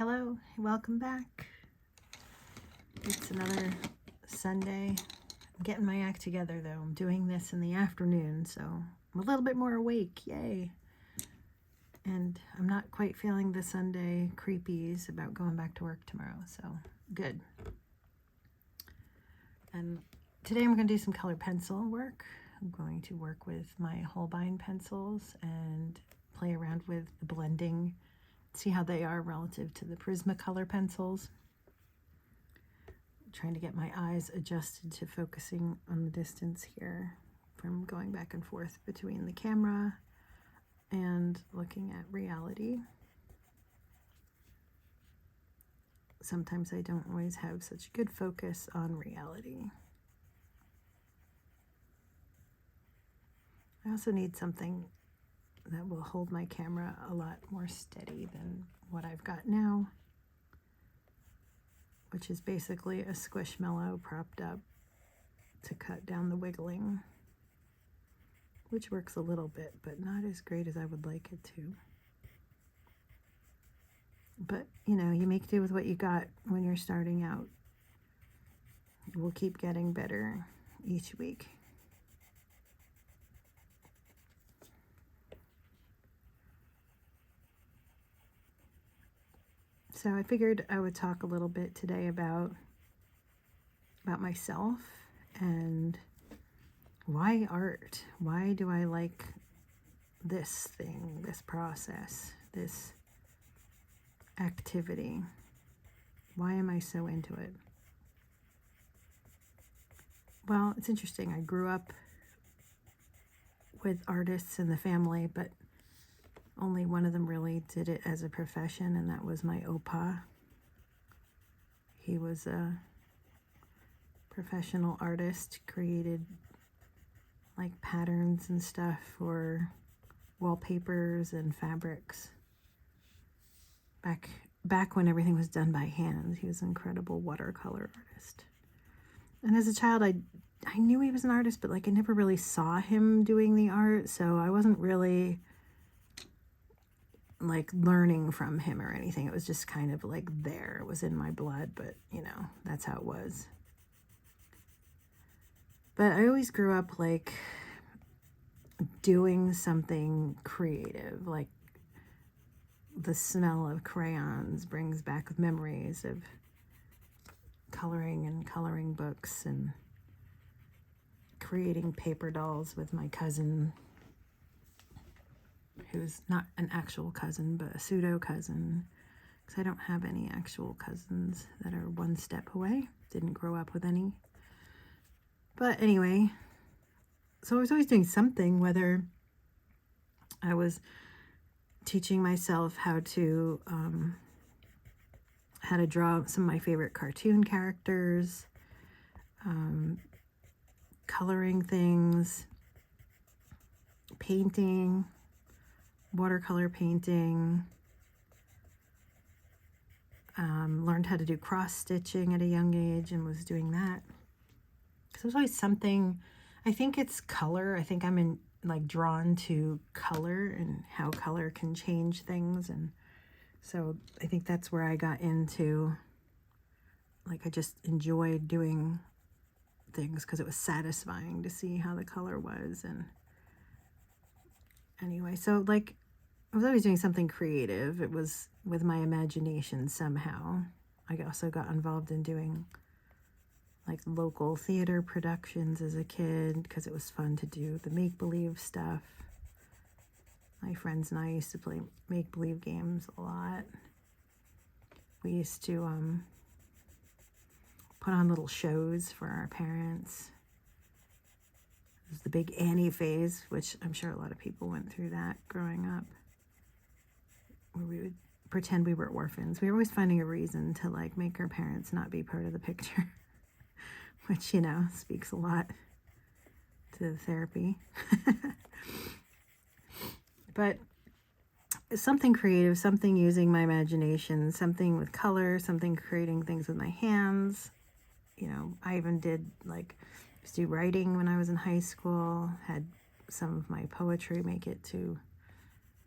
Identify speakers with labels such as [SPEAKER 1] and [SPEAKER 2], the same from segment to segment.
[SPEAKER 1] Hello, welcome back. It's another Sunday. I'm getting my act together though. I'm doing this in the afternoon, so I'm a little bit more awake, yay. And I'm not quite feeling the Sunday creepies about going back to work tomorrow, so good. And today I'm going to do some colored pencil work. I'm going to work with my Holbein pencils and play around with the blending, see how they are relative to the Prismacolor pencils. I'm trying to get my eyes adjusted to focusing on the distance here from going back and forth between the camera and looking at reality. Sometimes I don't always have such good focus on reality. I also need something that will hold my camera a lot more steady than what I've got now, which is basically a squishmallow propped up to cut down the wiggling, which works a little bit, but not as great as I would like it to. But, you know, you make do with what you got when you're starting out. We'll keep getting better each week. So I figured I would talk a little bit today about myself and why art? Why do I like this thing, this process, this activity? Why am I so into it? Well, it's interesting. I grew up with artists in the family, but only one of them really did it as a profession, and that was my opa. He was a professional artist, created like patterns and stuff for wallpapers and fabrics. Back when everything was done by hand, he was an incredible watercolor artist. And as a child, I knew he was an artist, but like I never really saw him doing the art, so I wasn't really like learning from him or anything. It was just kind of like there. It was in my blood, but you know, that's how it was. But I always grew up like doing something creative, like the smell of crayons brings back memories of coloring and coloring books and creating paper dolls with my cousin, who's not an actual cousin, but a pseudo cousin, because I don't have any actual cousins that are one step away. Didn't grow up with any. But anyway, so I was always doing something, whether I was teaching myself how to draw some of my favorite cartoon characters, coloring things, painting, watercolor painting, learned how to do cross stitching at a young age and was doing that. Because there's always something, I think it's color. I think I'm drawn to color and how color can change things. And so I think that's where I got into, like, I just enjoyed doing things because it was satisfying to see how the color was. And anyway, so like I was always doing something creative. It was with my imagination somehow. I also got involved in doing like local theater productions as a kid because it was fun to do the make-believe stuff. My friends and I used to play make-believe games a lot. We used to put on little shows for our parents. It was the big Annie phase, which I'm sure a lot of people went through that growing up, where we would pretend we were orphans. We were always finding a reason to like make our parents not be part of the picture, which, you know, speaks a lot to the therapy. But something creative, something using my imagination, something with color, something creating things with my hands. You know, I even did like, used to do writing when I was in high school, had some of my poetry make it to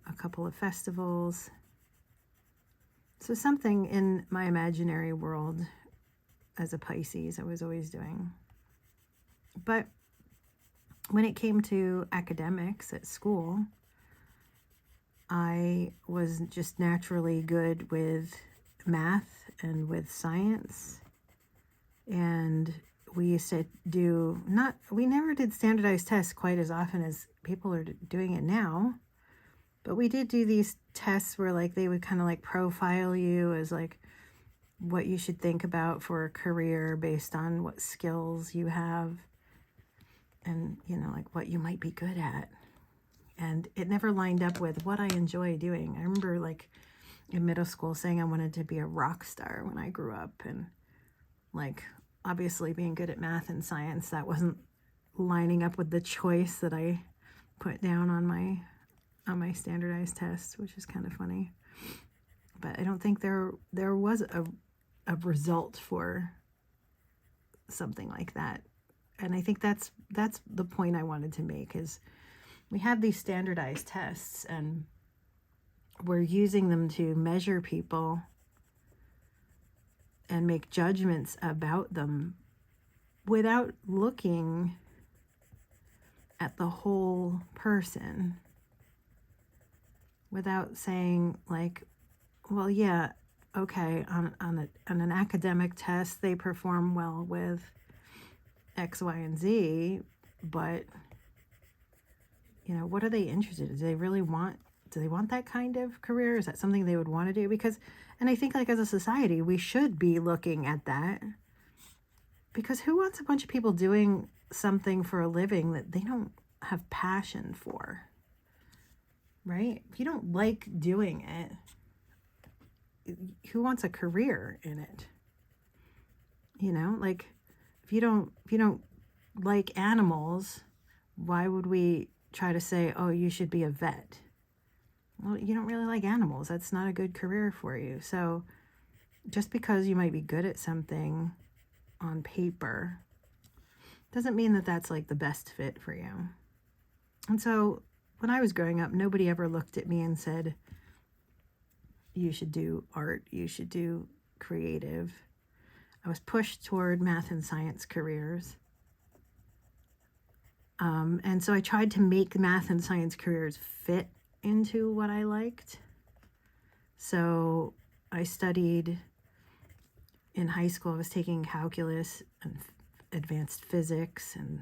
[SPEAKER 1] a couple of festivals. So something in my imaginary world as a Pisces I was always doing. But when it came to academics at school, I was just naturally good with math and with science. And we used to we never did standardized tests quite as often as people are doing it now. But we did do these tests where like they would kind of like profile you as like what you should think about for a career based on what skills you have and, you know, like what you might be good at. And it never lined up with what I enjoy doing. I remember like in middle school saying I wanted to be a rock star when I grew up, and like obviously being good at math and science, that wasn't lining up with the choice that I put down on my standardized tests, which is kind of funny. But I don't think there was a result for something like that. And I think that's the point I wanted to make, is we have these standardized tests and we're using them to measure people and make judgments about them without looking at the whole person, without saying like, well, yeah, okay, on an academic test they perform well with X, Y, and Z, but you know, what are they interested in? Do they want that kind of career? Is that something they would want to do? Because, and I think like as a society, we should be looking at that, because who wants a bunch of people doing something for a living that they don't have passion for, right? If you don't like doing it, who wants a career in it? You know, like if you don't like animals, why would we try to say, oh, you should be a vet? Well, you don't really like animals. That's not a good career for you. So just because you might be good at something on paper doesn't mean that that's like the best fit for you. And so when I was growing up, nobody ever looked at me and said, you should do art, you should do creative. I was pushed toward math and science careers. And so I tried to make math and science careers fit into what I liked. So I studied in high school. I was taking calculus and advanced physics and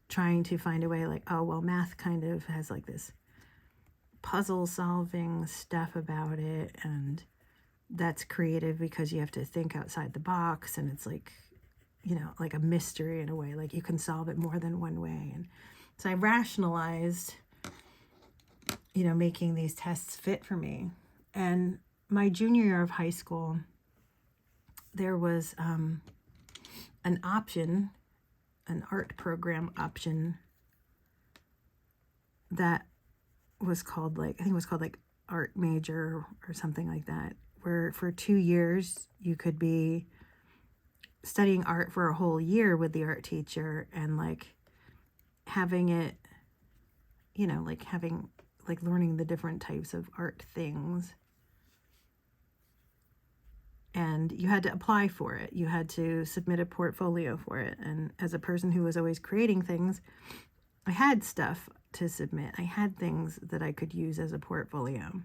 [SPEAKER 1] trying to find a way like, oh, well, math kind of has like this puzzle solving stuff about it. And that's creative because you have to think outside the box. And it's like, you know, like a mystery in a way, like you can solve it more than one way. And so I rationalized, you know, making these tests fit for me. And my junior year of high school, there was an option, an art program option that was called like, I think it was called like art major or something like that, where for 2 years you could be studying art for a whole year with the art teacher and like having it, you know, like having like learning the different types of art things. And you had to apply for it. You had to submit a portfolio for it. And as a person who was always creating things, I had stuff to submit. I had things that I could use as a portfolio.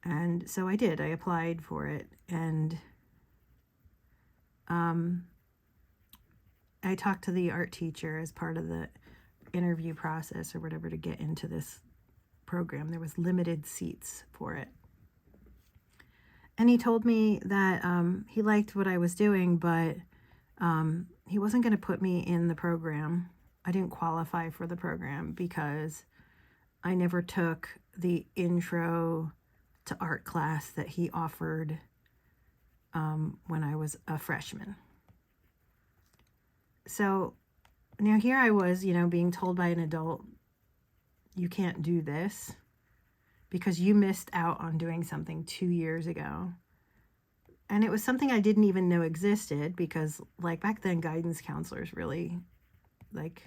[SPEAKER 1] And so I did. I applied for it. And I talked to the art teacher as part of the interview process or whatever to get into this program. There was limited seats for it. And he told me that he liked what I was doing, but he wasn't going to put me in the program. I didn't qualify for the program because I never took the intro to art class that he offered when I was a freshman. So now here I was, you know, being told by an adult, you can't do this because you missed out on doing something 2 years ago. And it was something I didn't even know existed because like back then guidance counselors really like,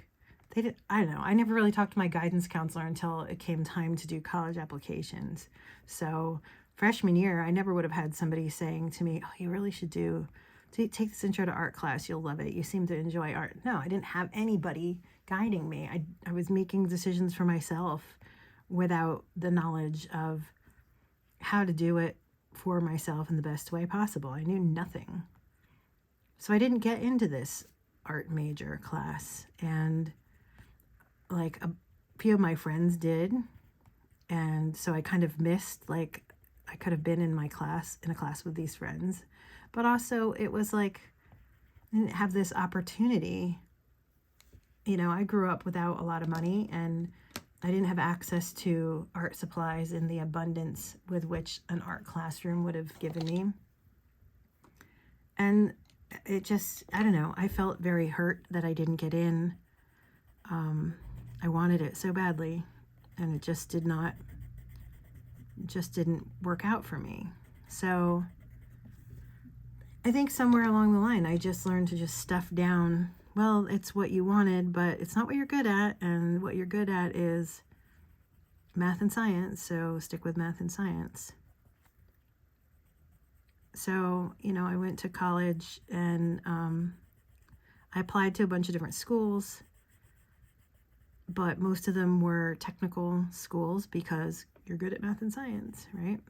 [SPEAKER 1] they did, I don't know. I never really talked to my guidance counselor until it came time to do college applications. So freshman year, I never would have had somebody saying to me, oh, you really should take this intro to art class. You'll love it. You seem to enjoy art. No, I didn't have anybody guiding me. I was making decisions for myself without the knowledge of how to do it for myself in the best way possible. I knew nothing. So I didn't get into this art major class, and like a few of my friends did. And so I kind of missed, like, I could have been in a class with these friends, but also it was like, I didn't have this opportunity. You know, I grew up without a lot of money, and I didn't have access to art supplies in the abundance with which an art classroom would have given me. And it just, I don't know, I felt very hurt that I didn't get in. I wanted it so badly, and it just didn't work out for me. So I think somewhere along the line, I just learned to just stuff down, well, it's what you wanted, but it's not what you're good at, and what you're good at is math and science, so stick with math and science. So, you know, I went to college, and I applied to a bunch of different schools, but most of them were technical schools because you're good at math and science, right?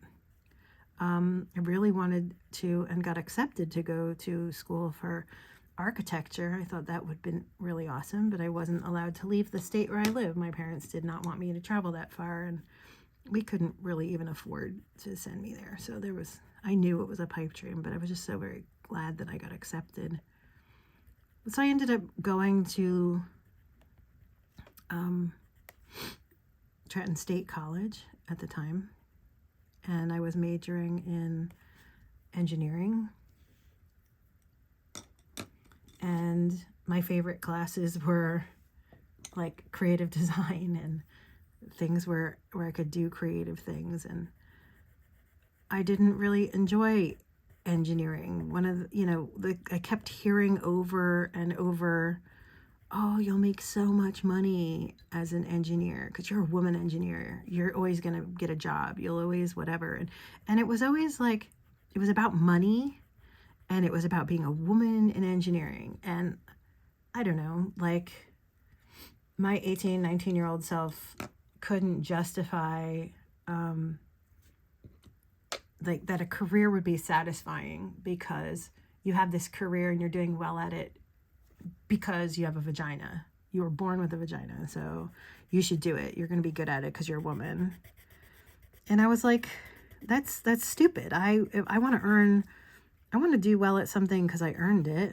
[SPEAKER 1] I really wanted to, and got accepted to go to school for architecture. I thought that would have been really awesome, but I wasn't allowed to leave the state where I live. My parents did not want me to travel that far, and we couldn't really even afford to send me there. So I knew it was a pipe dream, but I was just so very glad that I got accepted. So I ended up going to Trenton State College at the time, and I was majoring in engineering. And my favorite classes were like creative design and things where I could do creative things. And I didn't really enjoy engineering. I kept hearing over and over, oh, you'll make so much money as an engineer because you're a woman engineer. You're always going to get a job. You'll always whatever. And it was always like, it was about money, and it was about being a woman in engineering. And I don't know, like my 18, 19-year-old self couldn't justify like that a career would be satisfying because you have this career and you're doing well at it because you have a vagina. You were born with a vagina, so you should do it. You're going to be good at it because you're a woman. And I was like, that's stupid. I want to do well at something because I earned it,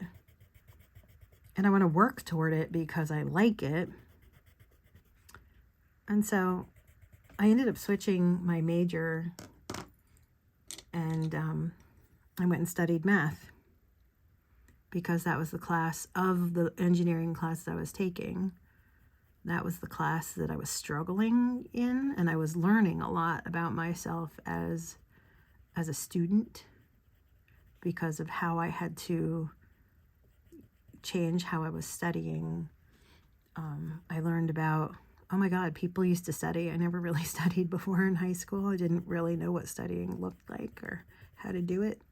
[SPEAKER 1] and I want to work toward it because I like it. And so I ended up switching my major, and I went and studied math because that was the class of the engineering class that I was taking. That was the class that I was struggling in, and I was learning a lot about myself as a student because of how I had to change how I was studying. I learned about, oh my God, people used to study. I never really studied before in high school. I didn't really know what studying looked like or how to do it.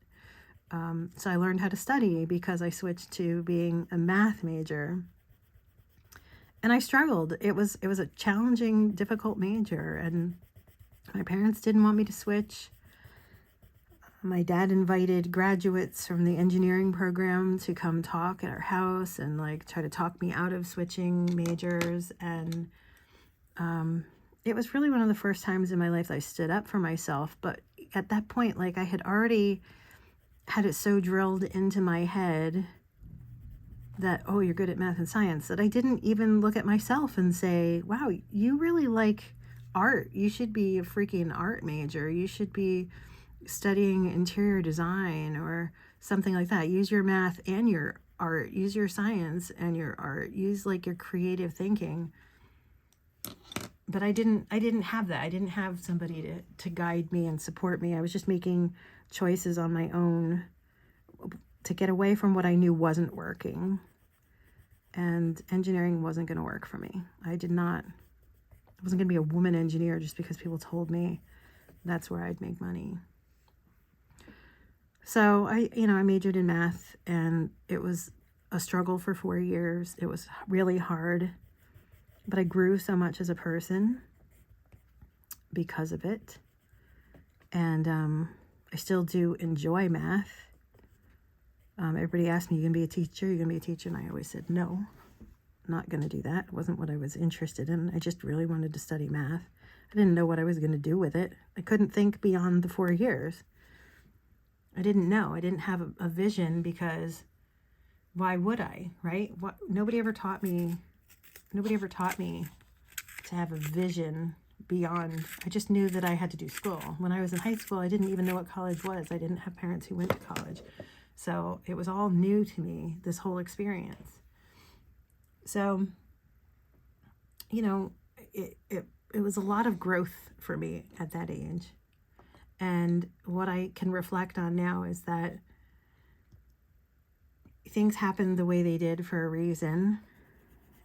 [SPEAKER 1] So I learned how to study because I switched to being a math major. And I struggled. It was a challenging, difficult major, and my parents didn't want me to switch. My dad invited graduates from the engineering program to come talk at our house and like try to talk me out of switching majors. And it was really one of the first times in my life that I stood up for myself. But at that point, like I had already had it so drilled into my head that, oh, you're good at math and science, that I didn't even look at myself and say, wow, you really like art. You should be a freaking art major. You should be studying interior design or something like that. Use your math and your art. Use your science and your art. Use like your creative thinking. But I didn't have that. I didn't have somebody to guide me and support me. I was just making choices on my own to get away from what I knew wasn't working. And engineering wasn't going to work for me. I wasn't going to be a woman engineer just because people told me that's where I'd make money. So I majored in math, and it was a struggle for 4 years. It was really hard, but I grew so much as a person because of it. And I still do enjoy math. Everybody asked me, you gonna be a teacher? You gonna be a teacher? And I always said, no, not gonna do that. It wasn't what I was interested in. I just really wanted to study math. I didn't know what I was gonna do with it. I couldn't think beyond the 4 years. I didn't know. I didn't have a vision, because why would I, right? Nobody ever taught me to have a vision beyond. I just knew that I had to do school. When I was in high school, I didn't even know what college was. I didn't have parents who went to college. So it was all new to me, this whole experience. So, it was a lot of growth for me at that age. And what I can reflect on now is that things happened the way they did for a reason.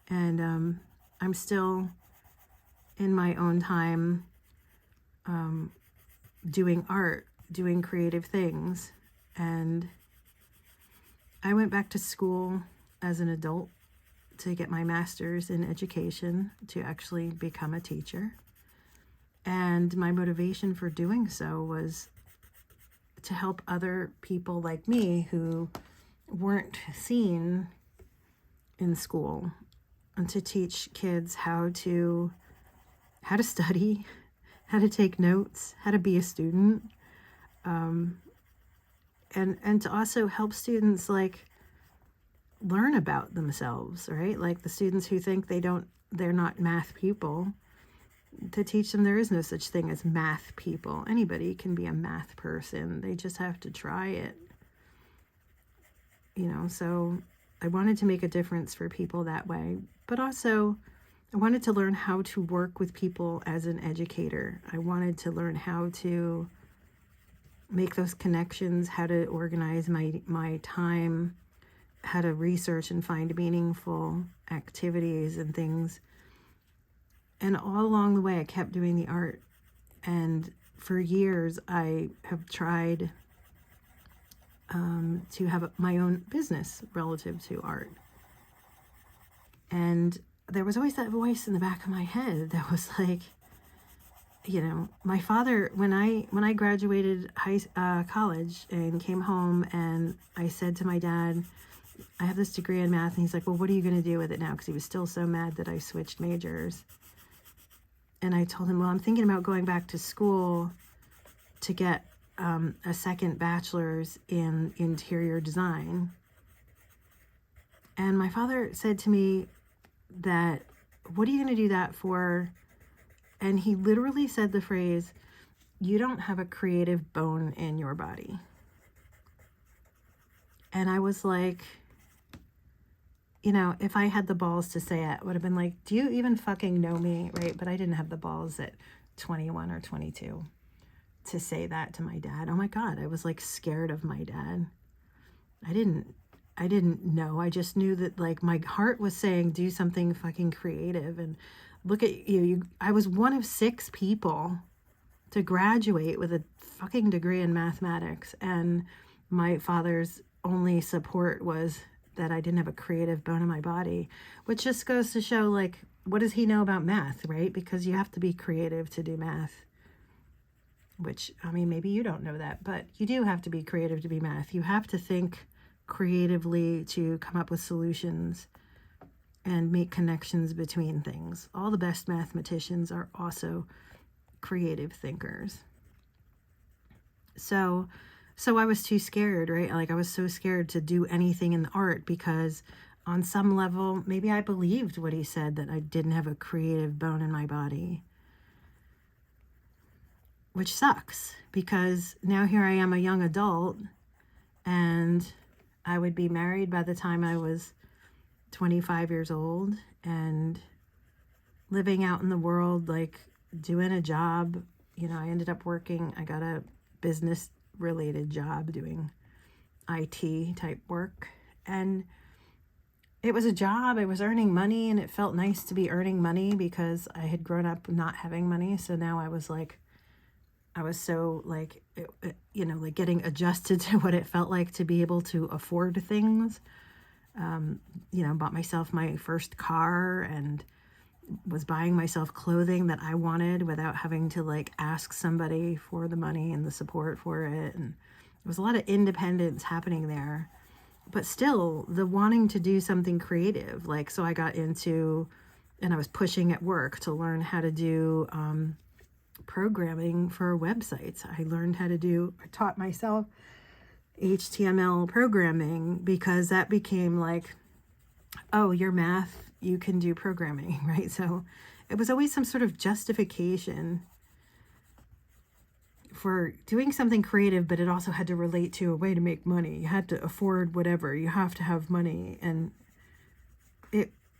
[SPEAKER 1] And I'm still in my own time doing art, doing creative things. And I went back to school as an adult to get my master's in education, to actually become a teacher. And my motivation for doing so was to help other people like me who weren't seen in school, and to teach kids how to study, how to take notes, how to be a student, and to also help students learn about themselves, right? Like the students who think they're not math people, to teach them there is no such thing as math people. Anybody can be a math person. They just have to try it. So I wanted to make a difference for people that way, but also I wanted to learn how to work with people as an educator. I wanted to learn how to make those connections, how to organize my time, how to research and find meaningful activities and things. And all along the way, I kept doing the art. And for years, I have tried to have my own business relative to art. And there was always that voice in the back of my head that was like, my father, when I graduated college and came home, and I said to my dad, I have this degree in math, and he's like, well, what are you going to do with it now? Because he was still so mad that I switched majors. And I told him, well, I'm thinking about going back to school to get a second bachelor's in interior design. And my father said to me that, what are you going to do that for? And he literally said the phrase, you don't have a creative bone in your body. And I was like, if I had the balls to say it, I would have been like, do you even fucking know me, right? But I didn't have the balls at 21 or 22 to say that to my dad. Oh my God, I was scared of my dad. I didn't know. I just knew that my heart was saying, do something fucking creative. And look at you. I was one of 6 people to graduate with a fucking degree in mathematics. And my father's only support was that I didn't have a creative bone in my body, which just goes to show what does he know about math, right? Because you have to be creative to do math. Which, maybe you don't know that, but you do have to be creative to be math. You have to think creatively to come up with solutions and make connections between things. All the best mathematicians are also creative thinkers. So I was too scared, right? I was so scared to do anything in art, because on some level, maybe I believed what he said, that I didn't have a creative bone in my body. Which sucks, because now here I am, a young adult, and I would be married by the time I was 25 years old, and living out in the world, doing a job. I ended up I got a business related job doing IT type work, and it was a job. I was earning money, and it felt nice to be earning money, because I had grown up not having money. So now I was I was so like, like getting adjusted to what it felt like to be able to afford things. Bought myself my first car and was buying myself clothing that I wanted without having to like ask somebody for the money and the support for it. And there was a lot of independence happening there, but still the wanting to do something creative. Like, so I got into, and I was pushing at work to learn how to do programming for websites. I taught myself HTML programming because that became like, oh, you're math, you can do programming, right? So it was always some sort of justification for doing something creative, but it also had to relate to a way to make money. You had to afford whatever, you have to have money. And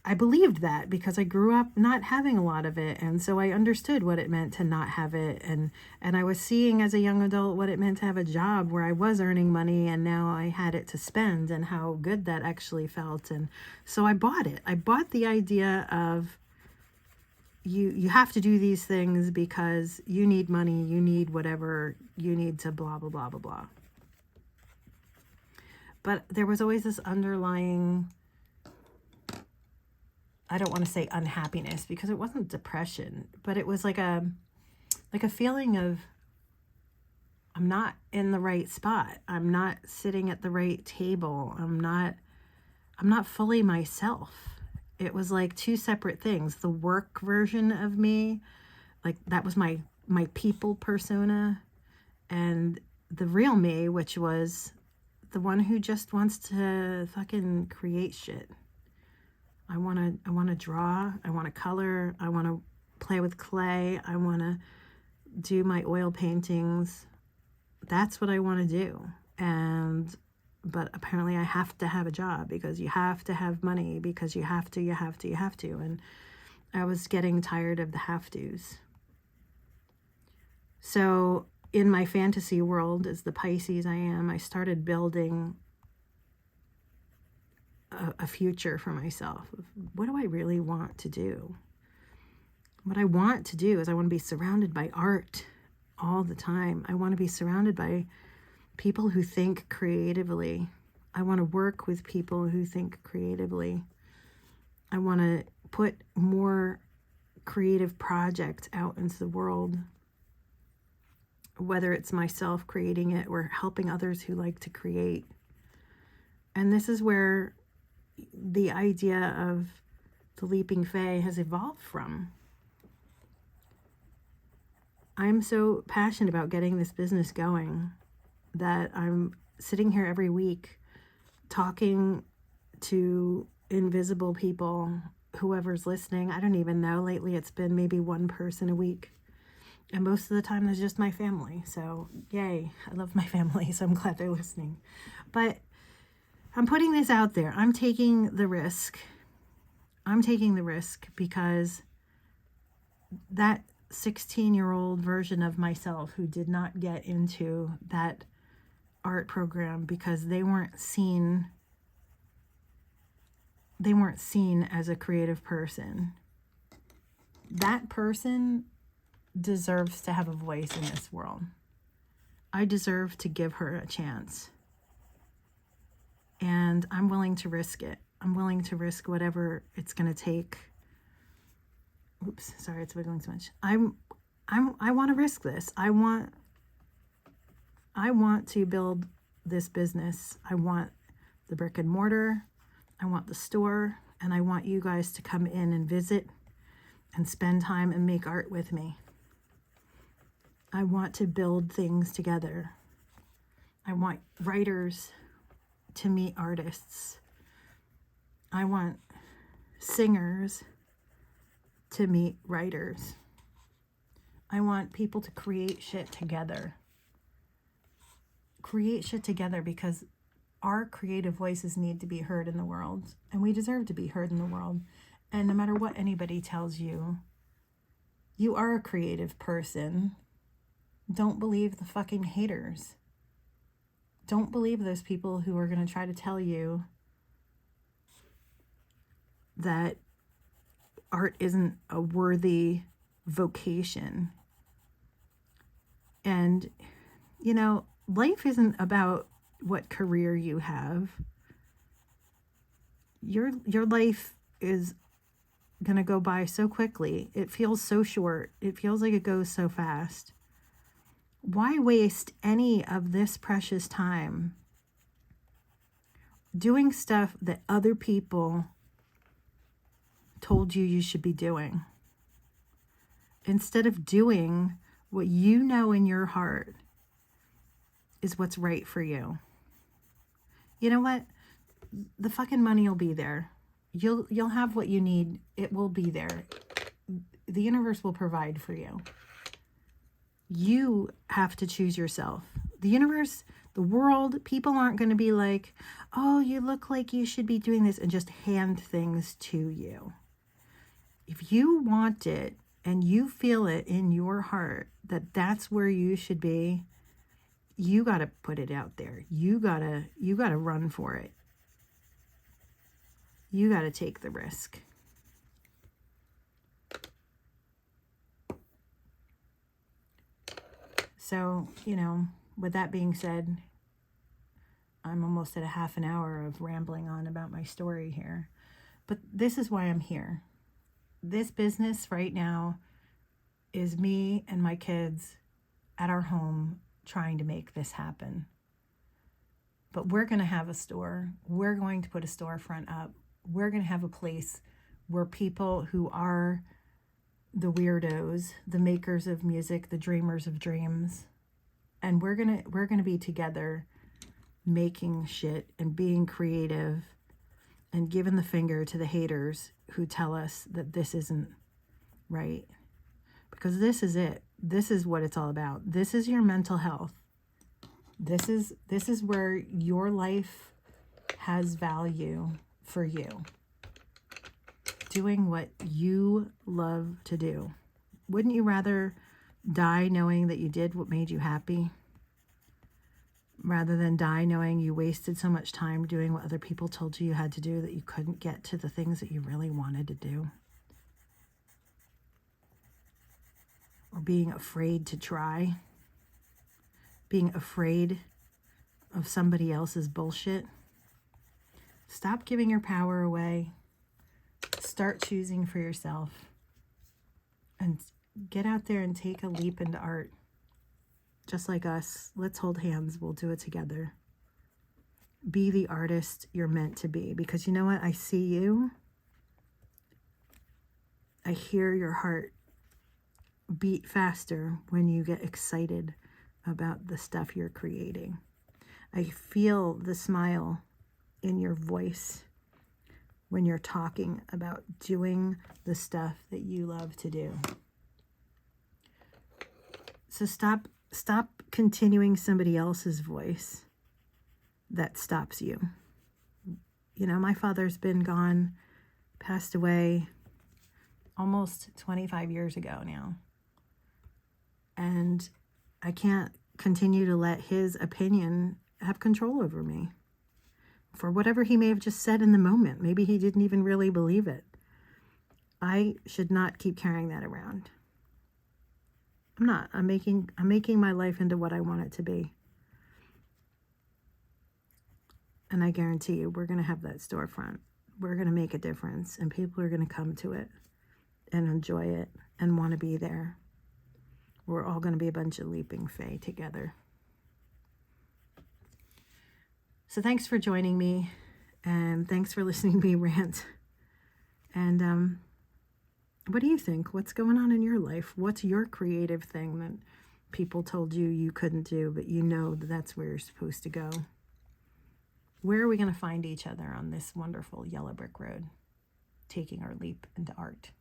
[SPEAKER 1] I believed that because I grew up not having a lot of it. And so I understood what it meant to not have it. And I was seeing as a young adult what it meant to have a job where I was earning money and now I had it to spend and how good that actually felt. And so I bought it. I bought the idea of you have to do these things because you need money, you need whatever, you need to blah, blah, blah, blah, blah. But there was always this underlying, I don't want to say unhappiness because it wasn't depression, but it was like a feeling of I'm not in the right spot. I'm not sitting at the right table. I'm not fully myself. It was like two separate things. The work version of me, like that was my people persona, and the real me, which was the one who just wants to fucking create shit. I want to draw, I want to color, I want to play with clay, I want to do my oil paintings. That's what I want to do. But apparently I have to have a job because you have to have money because you have to. And I was getting tired of the have-tos. So in my fantasy world, as the Pisces I am, I started building a future for myself. What do I really want to do? What I want to do is I want to be surrounded by art all the time. I want to be surrounded by people who think creatively. I want to work with people who think creatively. I want to put more creative projects out into the world, whether it's myself creating it or helping others who like to create. And this is where the idea of the Leaping Fae has evolved from. I'm so passionate about getting this business going that I'm sitting here every week talking to invisible people, whoever's listening. I don't even know. Lately it's been maybe one person a week. And most of the time there's just my family. So yay, I love my family, so I'm glad they're listening. But I'm putting this out there. I'm taking the risk. I'm taking the risk because that 16-year-old version of myself who did not get into that art program because they weren't seen as a creative person. That person deserves to have a voice in this world. I deserve to give her a chance. And I'm willing to risk it. I'm willing to risk whatever it's going to take. Oops, sorry, it's wiggling too much. I want to risk this. I want to build this business. I want the brick and mortar. I want the store. And I want you guys to come in and visit and spend time and make art with me. I want to build things together. I want writers to meet artists. I want singers to meet writers. I want people to create shit together. Create shit together because our creative voices need to be heard in the world, and we deserve to be heard in the world. And no matter what anybody tells you, you are a creative person. Don't believe the fucking haters. Don't believe those people who are going to try to tell you that art isn't a worthy vocation. And, you know, life isn't about what career you have. Your life is going to go by so quickly. It feels so short. It feels like it goes so fast. Why waste any of this precious time doing stuff that other people told you should be doing, instead of doing what you know in your heart is what's right for you? You know what? The fucking money will be there. You'll have what you need. It will be there. The universe will provide for you. You have to choose yourself. The universe, the world, people aren't going to be like, oh, you look like you should be doing this, and just hand things to you. If you want it and you feel it in your heart that that's where you should be, you got to put it out there. You got to run for it. You got to take the risk. So, you know, with that being said, I'm almost at a half an hour of rambling on about my story here. But this is why I'm here. This business right now is me and my kids at our home trying to make this happen. But we're going to have a store. We're going to put a storefront up. We're going to have a place where people who are the weirdos, the makers of music, the dreamers of dreams, and we're going to be together making shit and being creative and giving the finger to the haters who tell us that this isn't right. Because this is it. This is what it's all about. This is your mental health. This is where your life has value for you. Doing what you love to do. Wouldn't you rather die knowing that you did what made you happy, rather than die knowing you wasted so much time doing what other people told you had to do that you couldn't get to the things that you really wanted to do? Or being afraid to try? Being afraid of somebody else's bullshit? Stop giving your power away. Start choosing for yourself. And get out there and take a leap into art. Just like us. Let's hold hands. We'll do it together. Be the artist you're meant to be. Because you know what? I see you. I hear your heart beat faster when you get excited about the stuff you're creating. I feel the smile in your voice when you're talking about doing the stuff that you love to do. So stop continuing somebody else's voice that stops you. You know, my father's been gone, passed away almost 25 years ago now. And I can't continue to let his opinion have control over me. For whatever he may have just said in the moment. Maybe he didn't even really believe it. I should not keep carrying that around. I'm not. I'm making my life into what I want it to be. And I guarantee you, we're going to have that storefront. We're going to make a difference. And people are going to come to it and enjoy it and want to be there. We're all going to be a bunch of leaping fae together. So thanks for joining me, and thanks for listening to me rant. And what do you think? What's going on in your life? What's your creative thing that people told you couldn't do, but you know that that's where you're supposed to go? Where are we going to find each other on this wonderful yellow brick road, taking our leap into art?